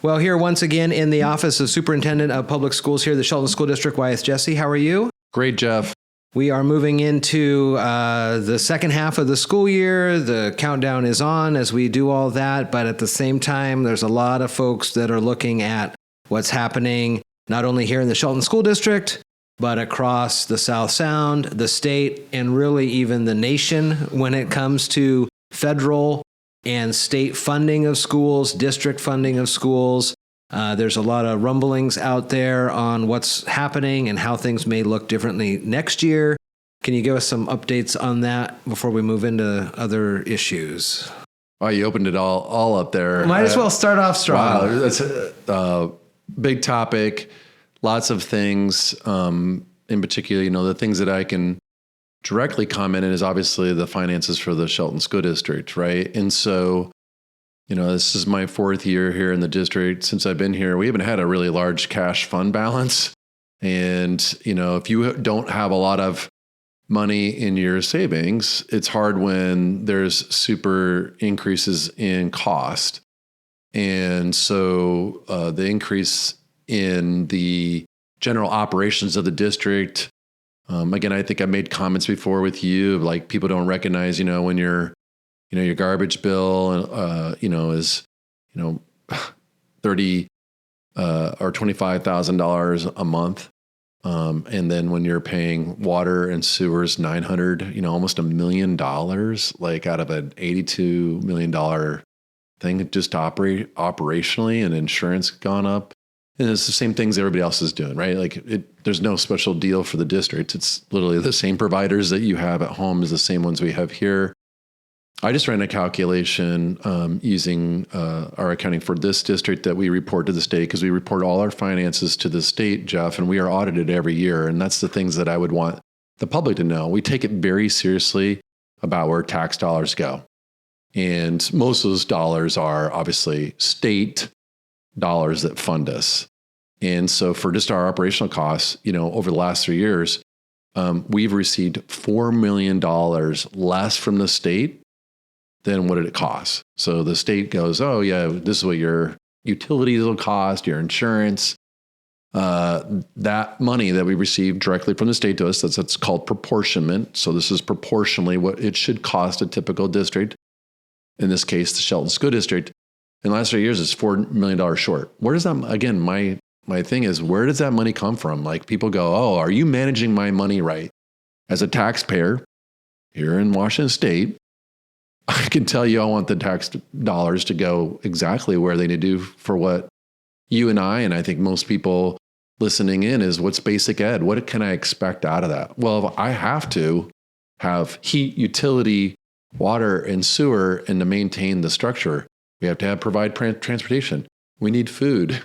Well, here once again in the Office of Superintendent of Public Schools here at the Shelton School District, Wyeth. Jessee, how are you? Great, Jeff. We are moving into the second half of the school year. The countdown is on as we do all that, but at the same time, there's a lot of folks that are looking at what's happening not only here in the Shelton School District, but across the South Sound, the state, and really even the nation when it comes to federal and state funding of schools, district funding of schools. There's a lot of rumblings out there on what's happening and how things may look differently next year. Can you give us some updates on that before we move into other issues? Oh, you opened it all up there. Might as well start off strong. Wow, that's a big topic. Lots of things, in particular, the things that I can directly comment on is obviously the finances for the Shelton School District, right? And so, this is my fourth year here in the district. Since I've been here, we haven't had a really large cash fund balance. And, if you don't have a lot of money in your savings, it's hard when there's super increases in cost. And so the increase in the general operations of the district, again, I think I made comments before with you, like people don't recognize, when your garbage bill, is, $30 or $25,000 a month. And then when you're paying water and sewers, $900, almost $1 million, like out of an $82 million thing just to operate operationally, and insurance gone up. And it's the same things everybody else is doing, right? Like there's no special deal for the district. It's literally the same providers that you have at home as the same ones we have here. I just ran a calculation using our accounting for this district that we report to the state, because we report all our finances to the state, Jeff, and we are audited every year. And that's the things that I would want the public to know. We take it very seriously about where tax dollars go. And most of those dollars are obviously state dollars that fund us. And so for just our operational costs, over the last 3 years, we've received $4 million less from the state than what it costs. So the state goes, oh yeah, this is what your utilities will cost, your insurance. That money that we receive directly from the state to us, that's called proportionment. So this is proportionally what it should cost a typical district. In this case, the Shelton School District. In the last 3 years, it's $4 million short. Where does that, again, my thing is, where does that money come from? Like people go, oh, are you managing my money right? As a taxpayer here in Washington State, I can tell you I want the tax dollars to go exactly where they need to do for what you and I think most people listening in is, what's basic ed? What can I expect out of that? Well, if I have to have heat, utility, water, and sewer, and to maintain the structure, we have to provide transportation. We need food.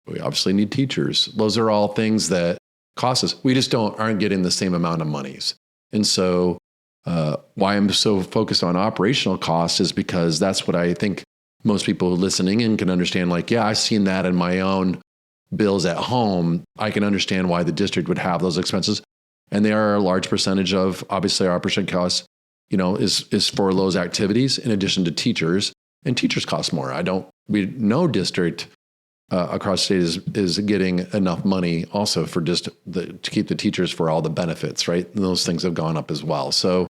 We obviously need teachers. Those are all things that cost us. We just aren't getting the same amount of monies. And so why I'm so focused on operational costs is because that's what I think most people listening in can understand. Like, yeah, I've seen that in my own bills at home. I can understand why the district would have those expenses. And they are a large percentage of, obviously, our operational costs, is for those activities in addition to teachers. And teachers cost more. No district across the state is getting enough money also for just to keep the teachers for all the benefits, right? And those things have gone up as well. So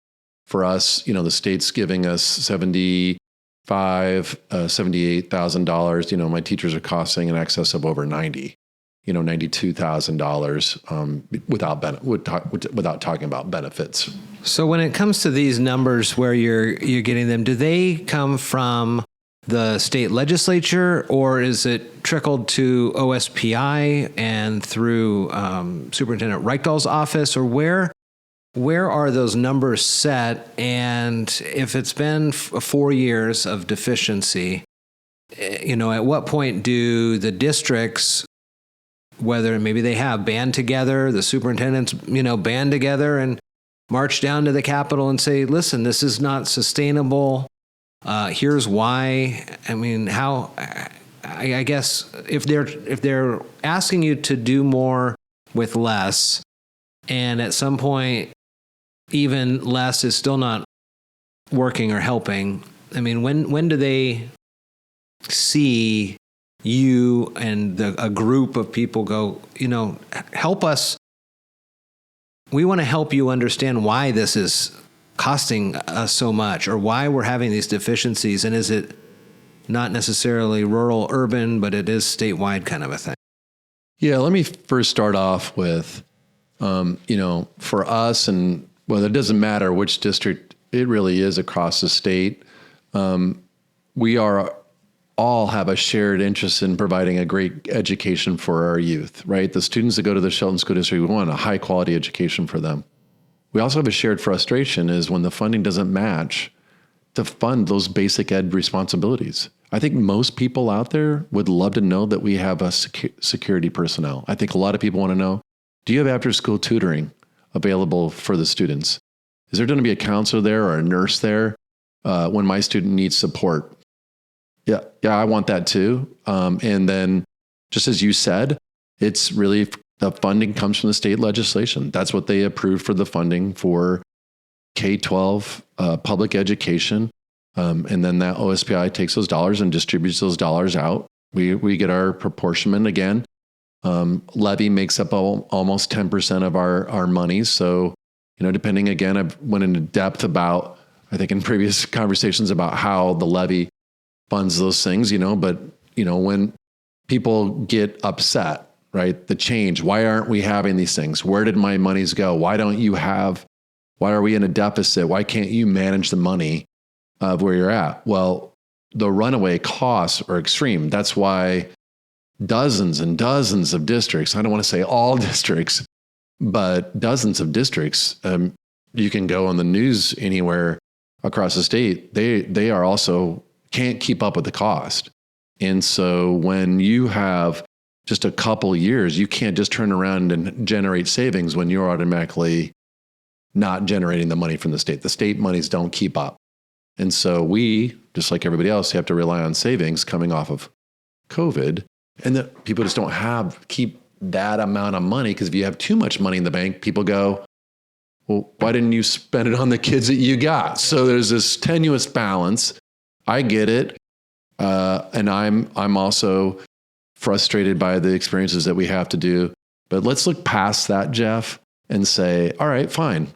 for us, the state's giving us $78,000. My teachers are costing in excess of over $92,000 without talking about benefits. So when it comes to these numbers where you're getting them, do they come from the state legislature, or is it trickled to OSPI and through Superintendent Reichdahl's office, or where are those numbers set? And if it's been 4 years of deficiency, at what point do the districts, whether maybe they have band together, the superintendents, band together and march down to the Capitol and say, listen, this is not sustainable. Here's why. I mean, I guess if they're asking you to do more with less, and at some point, even less is still not working or helping. I mean, when do they see you and a group of people go, help us. We want to help you understand why this is costing us so much, or why we're having these deficiencies. And is it not necessarily rural, urban, but it is statewide kind of a thing? Yeah, let me first start off with, for us, and well, it doesn't matter which district it really is across the state. We all have a shared interest in providing a great education for our youth, right? The students that go to the Shelton School District, we want a high quality education for them. We also have a shared frustration is when the funding doesn't match to fund those basic ed responsibilities. I think most people out there would love to know that we have a security personnel. I think a lot of people want to know, do you have after school tutoring available for the students? Is there going to be a counselor there or a nurse there when my student needs support? Yeah, I want that too. And then just as you said, it's really the funding comes from the state legislation. That's what they approved for the funding for K-12 public education. And then that OSPI takes those dollars and distributes those dollars out. We get our proportionment again. Levy makes up almost 10% of our money. So, depending again, I've went into depth about, I think in previous conversations about how the levy funds those things, but when people get upset, right? The change, why aren't we having these things? Where did my monies go? Why are we in a deficit? Why can't you manage the money of where you're at? Well, the runaway costs are extreme. That's why dozens and dozens of districts, I don't want to say all districts, but dozens of districts, you can go on the news anywhere across the state, they are also can't keep up with the cost. And so when you have just a couple years, you can't just turn around and generate savings when you're automatically not generating the money from the state. The state monies don't keep up. And so we, just like everybody else, have to rely on savings coming off of COVID. And that people just don't keep that amount of money, because if you have too much money in the bank, people go, well, why didn't you spend it on the kids that you got? So there's this tenuous balance. I get it. And I'm also frustrated by the experiences that we have to do. But let's look past that, Jeff, and say, all right, fine.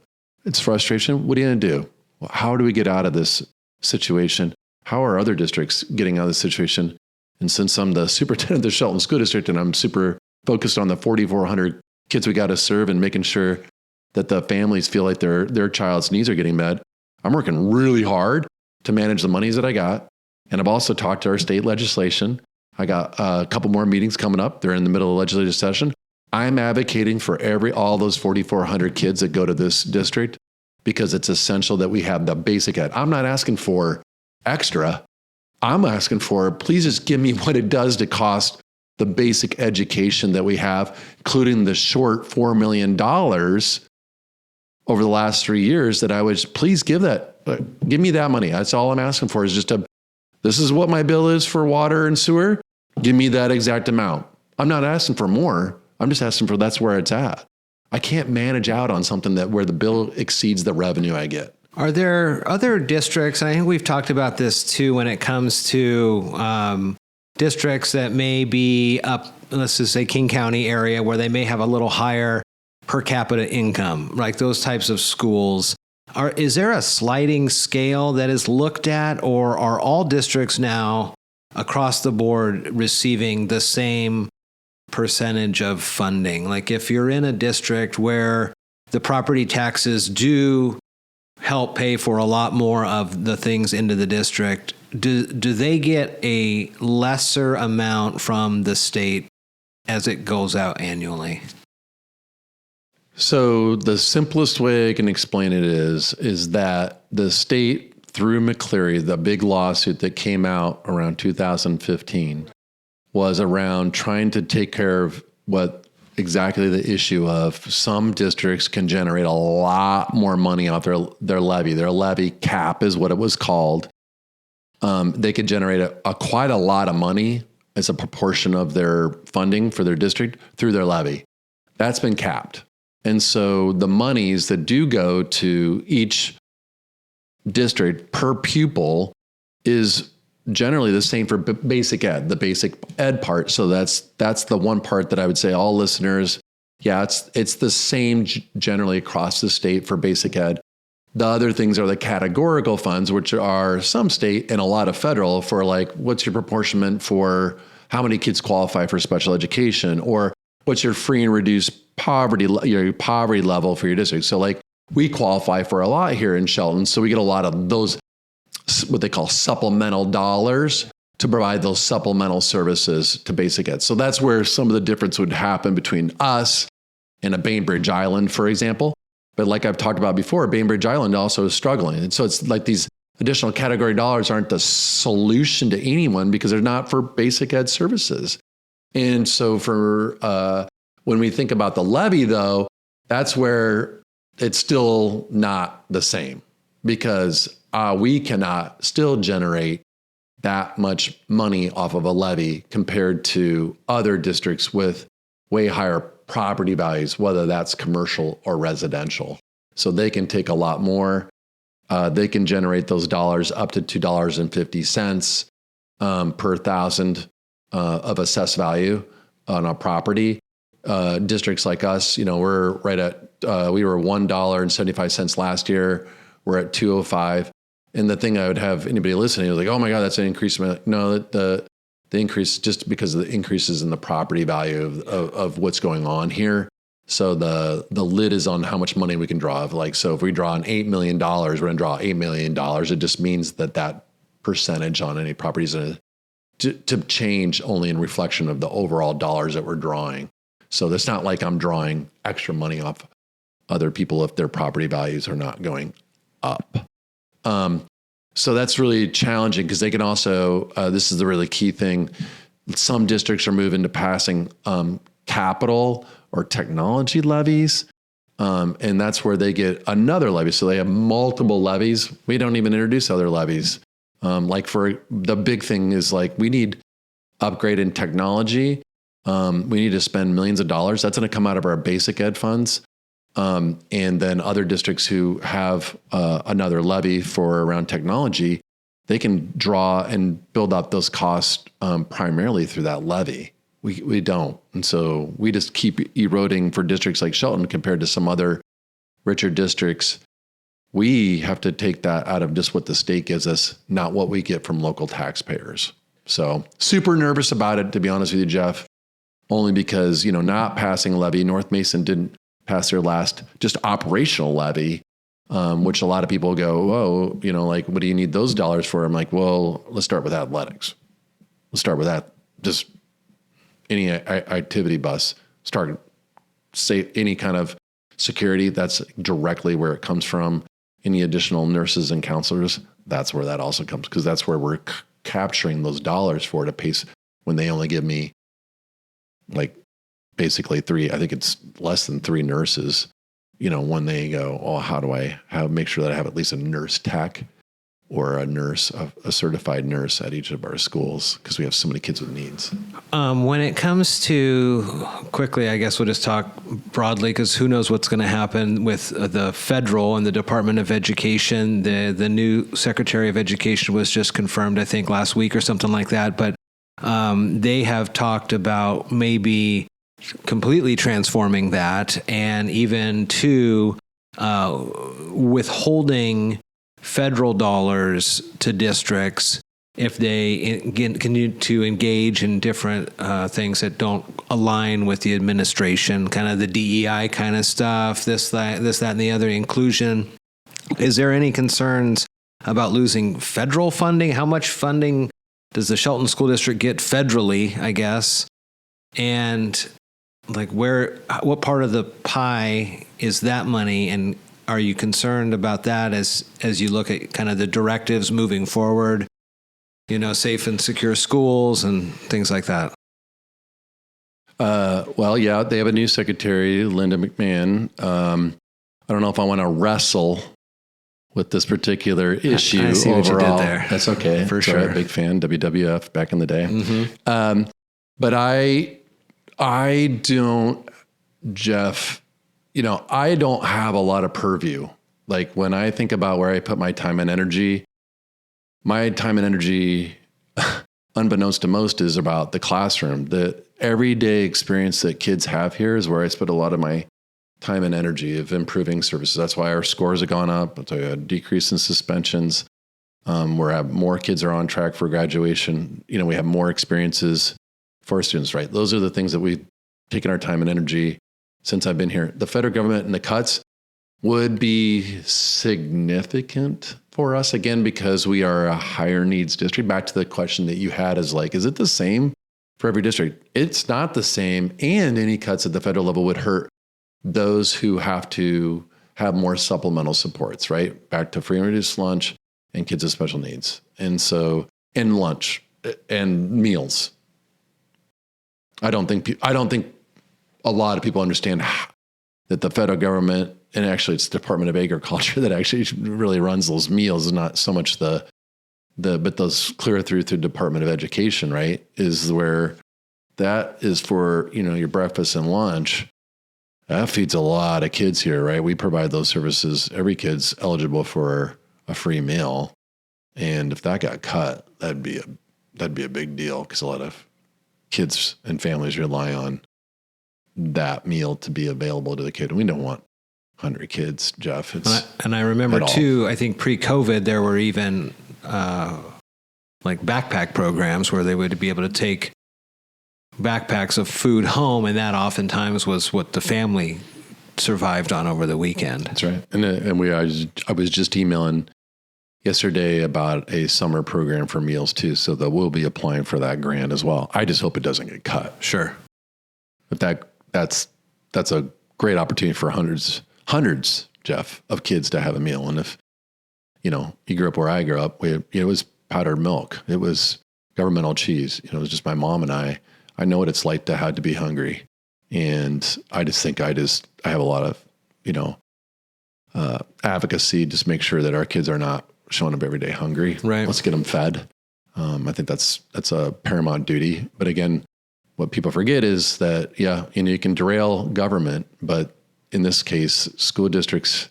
It's frustration. What are you going to do? Well, how do we get out of this situation? How are other districts getting out of this situation? And since I'm the superintendent of the Shelton School District and I'm super focused on the 4,400 kids we got to serve and making sure that the families feel like their child's needs are getting met, I'm working really hard to manage the monies that I got. And I've also talked to our state legislation. I got a couple more meetings coming up. They're in the middle of the legislative session. I'm advocating for all those 4,400 kids that go to this district, because it's essential that we have the basic ed. I'm not asking for extra. I'm asking for, please just give me what it does to cost the basic education that we have, including the short $4 million over the last 3 years that I was, please give me that money. That's all I'm asking for, is just this is what my bill is for water and sewer. Give me that exact amount. I'm not asking for more. I'm just asking for that's where it's at. I can't manage out on something where the bill exceeds the revenue I get. Are there other districts, and I think we've talked about this too, when it comes to districts that may be up, let's just say King County area, where they may have a little higher per capita income, like those types of schools. Is there a sliding scale that is looked at, or are all districts now across the board receiving the same percentage of funding? Like if you're in a district where the property taxes do help pay for a lot more of the things into the district, do they get a lesser amount from the state as it goes out annually? So the simplest way I can explain it is that the state, through McCleary, the big lawsuit that came out around 2015, was around trying to take care of exactly the issue of some districts can generate a lot more money off their levy. Their levy cap is what it was called. They could generate quite a lot of money as a proportion of their funding for their district through their levy. That's been capped. And so the monies that do go to each district per pupil is generally the same for basic ed, the basic ed part. So that's the one part that I would say all listeners, yeah, it's the same generally across the state for basic ed. The other things are the categorical funds, which are some state and a lot of federal for like, what's your proportionment for how many kids qualify for special education, or what's your free and reduced poverty, your poverty level for your district. So like we qualify for a lot here in Shelton. So we get a lot of those, what they call supplemental dollars to provide those supplemental services to basic ed. So that's where some of the difference would happen between us and a Bainbridge Island, for example. But like I've talked about before, Bainbridge Island also is struggling. And so it's like these additional category dollars aren't the solution to anyone because they're not for basic ed services. And so for when we think about the levy, though, that's where it's still not the same because we cannot still generate that much money off of a levy compared to other districts with way higher property values, whether that's commercial or residential. So they can take a lot more. They can generate those dollars up to $2.50 per thousand of assessed value on a property. Districts like us, we're right at, we were $1.75 last year. We're at 205. And the thing I would have anybody listening is like, oh my God, that's an increase. No, the increase just because of the increases in the property value of what's going on here. So the lid is on how much money we can draw. So if we draw on $8 million, we're going to draw $8 million. It just means that percentage on any property is going to change only in reflection of the overall dollars that we're drawing. So it's not like I'm drawing extra money off other people if their property values are not going up. So that's really challenging because they can also, this is the really key thing, some districts are moving to passing capital or technology levies, and that's where they get another levy. So they have multiple levies. We don't even introduce other levies. Like for the big thing is like we need upgrade in technology. We need to spend millions of dollars. That's going to come out of our basic ed funds. And then other districts who have another levy for around technology, they can draw and build up those costs primarily through that levy. We don't. And so we just keep eroding for districts like Shelton compared to some other richer districts. We have to take that out of just what the state gives us, not what we get from local taxpayers. So super nervous about it, to be honest with you, Jeff, only because, not passing a levy, North Mason didn't pass their last just operational levy, which a lot of people go, oh, like, what do you need those dollars for? I'm like, well, let's start with athletics. Let's start with that. Just any activity bus, say any kind of security, that's directly where it comes from. Any additional nurses and counselors, that's where that also comes, because that's where we're capturing those dollars for to pay when they only give me like basically I think it's less than 3 nurses, when they go, oh, how do I make sure that I have at least a nurse tech or a certified nurse at each of our schools because we have so many kids with needs. When it comes to, quickly, I guess we'll just talk broadly because who knows what's going to happen with the federal and the Department of Education. The new Secretary of Education was just confirmed, I think, last week or something like that. But they have talked about maybe completely transforming that and even to withholding federal dollars to districts if they continue to engage in different things that don't align with the administration, kind of the DEI kind of stuff, this, that, and the other, inclusion. Is there any concerns about losing federal funding? How much funding does the Shelton School District get federally, I guess? And like what part of the pie is that money? And are you concerned about that as you look at kind of the directives moving forward, safe and secure schools and things like that? Well, yeah, they have a new secretary, Linda McMahon. I don't know if I want to wrestle with this particular issue. I see overall. What you did there. That's okay. For sure. Right, big fan, WWF back in the day. Mm-hmm. But I don't, Jeff, I don't have a lot of purview. Like when I think about where I put my time and energy unbeknownst to most, is about the classroom. The everyday experience that kids have here is where I spend a lot of my time and energy of improving services. That's why our scores have gone up. That's why a decrease in suspensions. More kids are on track for graduation. We have more experiences for our students, right? Those are the things that we've taken our time and energy since I've been here. The federal government and the cuts would be significant for us, again, because we are a higher needs district. Back to the question that you had is it the same for every district? It's not the same. And any cuts at the federal level would hurt those who have to have more supplemental supports, right? Back to free and reduced lunch and kids with special needs. And lunch and meals. I don't think a lot of people understand that the federal government, and actually it's the Department of Agriculture that actually really runs those meals, not so much but those clear through Department of Education, right? Is where that is for, your breakfast and lunch. That feeds a lot of kids here, right? We provide those services. Every kid's eligible for a free meal. And if that got cut, that'd be a big deal, because a lot of kids and families rely on that meal to be available to the kid. And we don't want 100 kids, Jeff. And I remember too, I think pre-COVID, there were even like backpack programs where they would be able to take backpacks of food home. And that oftentimes was what the family survived on over the weekend. That's right. And I was just emailing yesterday about a summer program for meals too. So that we'll be applying for that grant as well. I just hope it doesn't get cut. Sure. But that's a great opportunity for hundreds, Jeff, of kids to have a meal. And if, you grew up where I grew up, it was powdered milk. It was governmental cheese. It was just my mom and I. I know what it's like to have to be hungry. And I just think I have a lot of, advocacy, just make sure that our kids are not showing up every day hungry. Right. Let's get them fed. I think that's a paramount duty. But again, what people forget is that, you can derail government, but in this case, school districts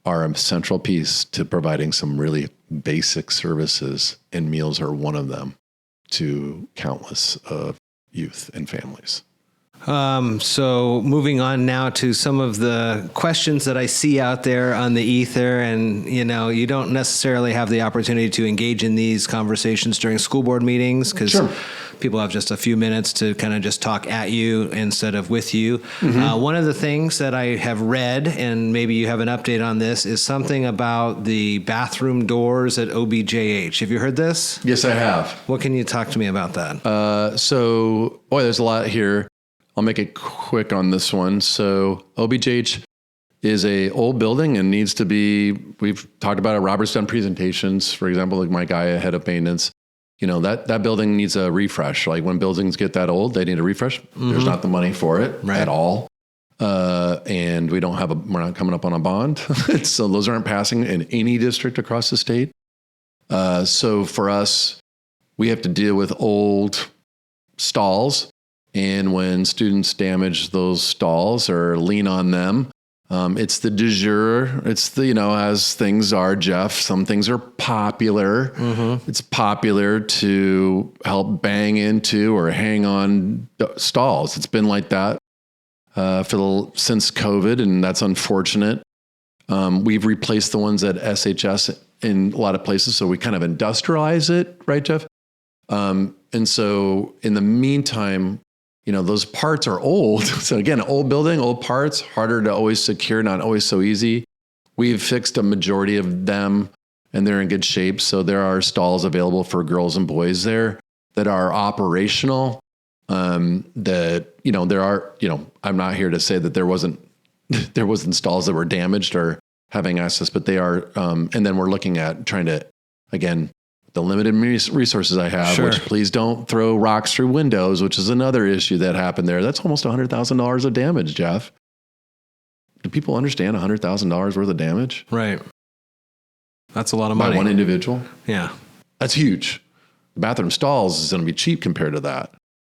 are a central piece to providing some really basic services, and meals are one of them to countless of youth and families. So moving on now to some of the questions that I see out there on the ether, and you don't necessarily have the opportunity to engage in these conversations during school board meetings because people have just a few minutes to kind of just talk at you instead of with you. Mm-hmm. One of the things that I have read, and maybe you have an update on this, is something about the bathroom doors at OBJH. Have you heard this? Yes, I have. What can you talk to me about that? There's a lot here. I'll make it quick on this one. So OBJH is a old building and needs to be, we've talked about it, Robert's done presentations, for example, like my guy, head of maintenance, that building needs a refresh. Like when buildings get that old, they need a refresh. Mm-hmm. There's not the money for it at all. And we're not coming up on a bond. So those aren't passing in any district across the state. So for us, we have to deal with old stalls. And when students damage those stalls or lean on them, it's the du jour. It's the, as things are, Jeff, some things are popular. Mm-hmm. It's popular to help bang into or hang on stalls. It's been like that since COVID, and that's unfortunate. We've replaced the ones at SHS in a lot of places, so we kind of industrialize it, right, Jeff? And so in the meantime, those parts are old. So again, old building, old parts, harder to always secure, not always so easy. We've fixed a majority of them and they're in good shape. So there are stalls available for girls and boys there that are operational. I'm not here to say that there wasn't stalls that were damaged or having access, but they are. And then we're looking at trying to, again, the limited resources I have, which please don't throw rocks through windows, which is another issue that happened there. That's almost $100,000 of damage, Jeff. Do people understand $100,000 worth of damage? Right. That's a lot of money. By one individual? Yeah. That's huge. The bathroom stalls is going to be cheap compared to that.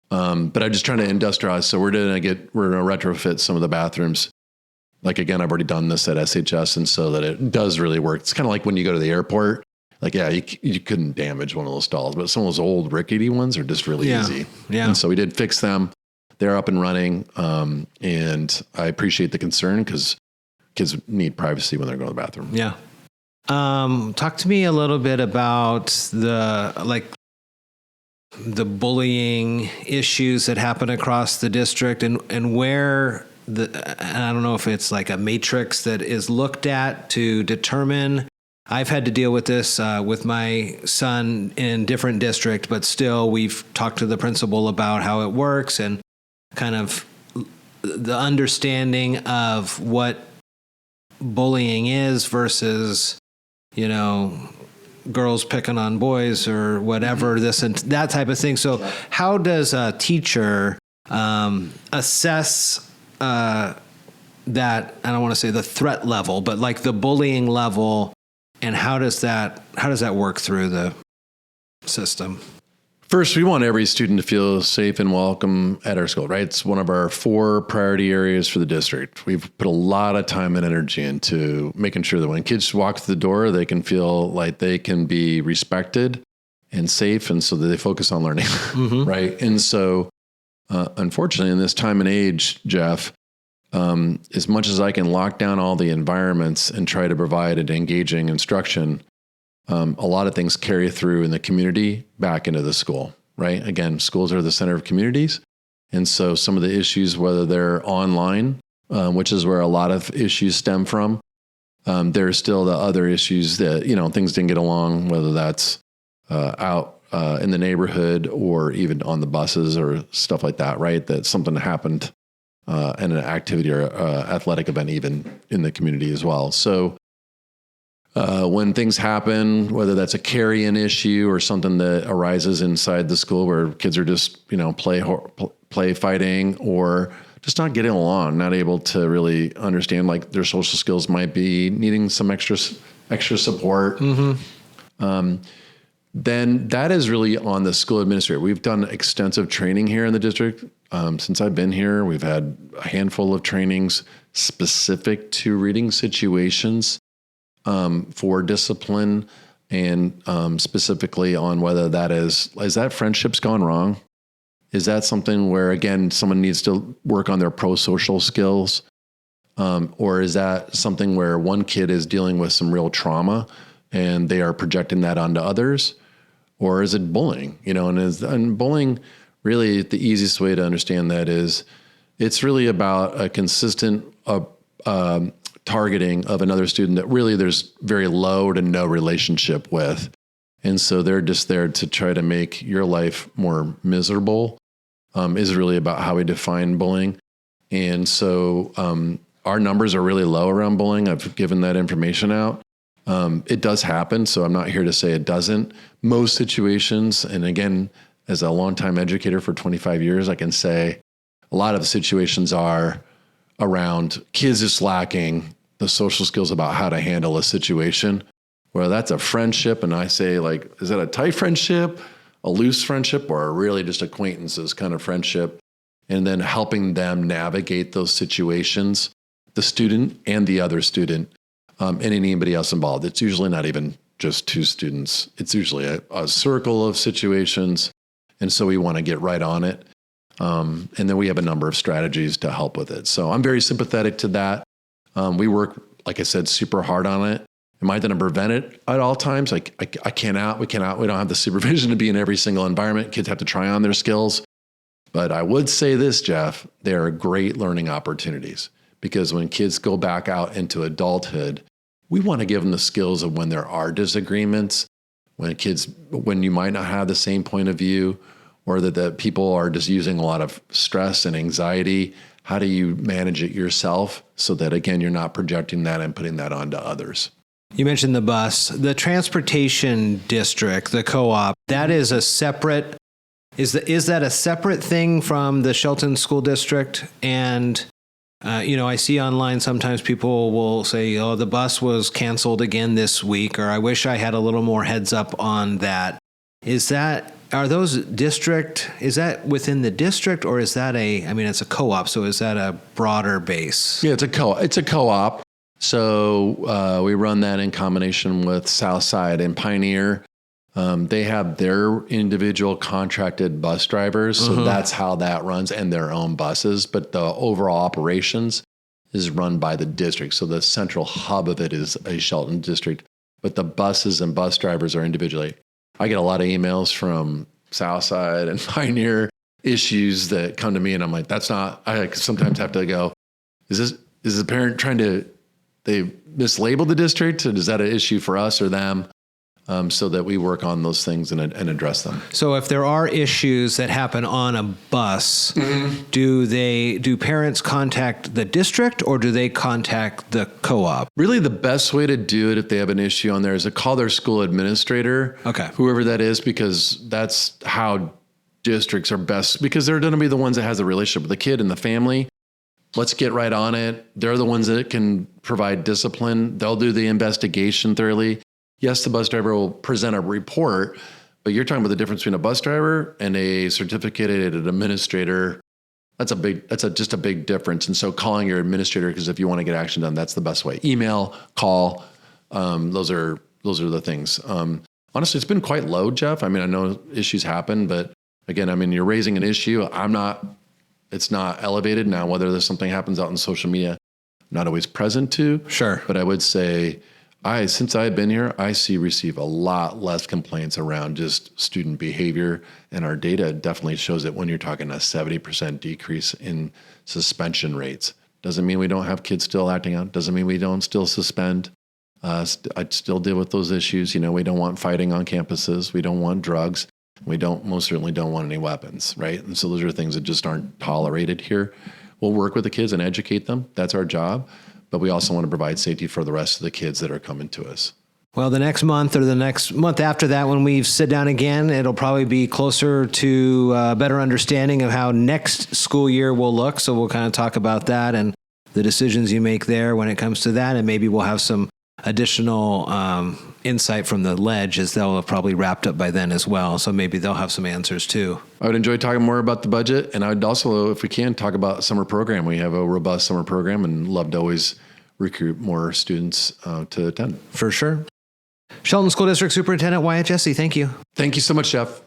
But I'm just trying to industrialize. So we're going to retrofit some of the bathrooms. Like, again, I've already done this at SHS. And so that it does really work. It's kind of like when you go to the airport. Like, yeah, you couldn't damage one of those stalls, but some of those old rickety ones are just really easy. Yeah. And so we did fix them. They're up and running. And I appreciate the concern because kids need privacy when they're going to the bathroom. Yeah. Talk to me a little bit about the bullying issues that happen across the district and where I don't know if it's like a matrix that is looked at to determine. I've had to deal with this with my son in different district, but still we've talked to the principal about how it works and kind of the understanding of what bullying is versus, girls picking on boys or whatever, this and that type of thing. So how does a teacher assess that, I don't want to say the threat level, but like the bullying level, and how does that work through the system? First, we want every student to feel safe and welcome at our school, right? It's one of our 4 priority areas for the district. We've put a lot of time and energy into making sure that when kids walk through the door, they can feel like they can be respected and safe, and so that they focus on learning, right? And so, unfortunately, in this time and age, Jeff, as much as I can lock down all the environments and try to provide an engaging instruction, a lot of things carry through in the community back into the school, right? Again, schools are the center of communities. And so some of the issues, whether they're online, which is where a lot of issues stem from, there's still the other issues that, things didn't get along, whether that's out in the neighborhood or even on the buses or stuff like that, right? That something happened in an activity or athletic event, even in the community as well. So when things happen, whether that's a carry-in issue or something that arises inside the school where kids are just, play fighting or just not getting along, not able to really understand, like their social skills might be needing some extra support. Then that is really on the school administrator. We've done extensive training here in the district. Since I've been here, we've had a handful of trainings specific to reading situations for discipline, and specifically on whether that is that friendship's gone wrong? Is that something where, again, someone needs to work on their pro-social skills? Or is that something where one kid is dealing with some real trauma and they are projecting that onto others? Or is it bullying? And bullying, really the easiest way to understand that is it's really about a consistent targeting of another student that really there's very low to no relationship with. And so they're just there to try to make your life more miserable, is really about how we define bullying. And so our numbers are really low around bullying. I've given that information out. It does happen, so I'm not here to say it doesn't. Most situations, and again, as a longtime educator for 25 years, I can say a lot of the situations are around kids just lacking the social skills about how to handle a situation, where that's a friendship. And I say, like, is that a tight friendship, a loose friendship, or really just acquaintances kind of friendship? And then helping them navigate those situations, the student and the other student, and anybody else involved. It's usually not even just 2 students. It's usually a circle of situations. And so we want to get right on it. And then we have a number of strategies to help with it. So I'm very sympathetic to that. We work, like I said, super hard on it. Am I going to prevent it at all times? We don't have the supervision to be in every single environment. Kids have to try on their skills. But I would say this, Jeff, they are great learning opportunities, because when kids go back out into adulthood, we want to give them the skills of when there are disagreements, when you might not have the same point of view, or that the people are just using a lot of stress and anxiety. How do you manage it yourself so that, again, you're not projecting that and putting that onto others? You mentioned the bus, the transportation district, the co-op. That is a separate. Is that a separate thing from the Shelton School District? And I see online sometimes people will say, "Oh, the bus was canceled again this week," or "I wish I had a little more heads up on that." Is that within the district, or is that it's a co-op, so is that a broader base? Yeah, it's a co-op. So we run that in combination with Southside and Pioneer. They have their individual contracted bus drivers. So that's how that runs, and their own buses. But the overall operations is run by the district. So the central hub of it is a Shelton district, but the buses and bus drivers are individually. I get a lot of emails from Southside and Pioneer issues that come to me, and I'm like, that's not, I sometimes have to go, is the parent trying to, they mislabeled the district? And is that an issue for us or them? So that we work on those things and address them. So if there are issues that happen on a bus, do parents contact the district or do they contact the co-op? Really, the best way to do it if they have an issue on there is to call their school administrator, whoever that is, because that's how districts are best, because they're going to be the ones that has a relationship with the kid and the family. Let's get right on it. They're the ones that can provide discipline. They'll do the investigation thoroughly. Yes, the bus driver will present a report, but you're talking about the difference between a bus driver and a certificated administrator. That's just a big difference. And so calling your administrator, because if you want to get action done, that's the best way. Email, call, those are the things. Honestly, it's been quite low, Jeff. I mean, I know issues happen, but again, I mean, you're raising an issue. It's not elevated now, whether there's something happens out in social media, I'm not always present to. Sure. But I would say, since I've been here, I receive a lot less complaints around just student behavior, and our data definitely shows that when you're talking a 70% decrease in suspension rates. Doesn't mean we don't have kids still acting out. Doesn't mean we don't still suspend. I still deal with those issues. You know, we don't want fighting on campuses. We don't want drugs. We most certainly don't want any weapons, right? And so those are things that just aren't tolerated here. We'll work with the kids and educate them. That's our job. But we also want to provide safety for the rest of the kids that are coming to us. Well, the next month or the next month after that, when we sit down again, it'll probably be closer to a better understanding of how next school year will look. So we'll kind of talk about that and the decisions you make there when it comes to that. And maybe we'll have some additional insight from the ledge, as they'll have probably wrapped up by then as well. So maybe they'll have some answers too. I would enjoy talking more about the budget. And I would also, if we can, talk about summer program. We have a robust summer program and love to always recruit more students to attend. For sure. Shelton School District Superintendent Wyeth Jessee, thank you. Thank you so much, Jeff.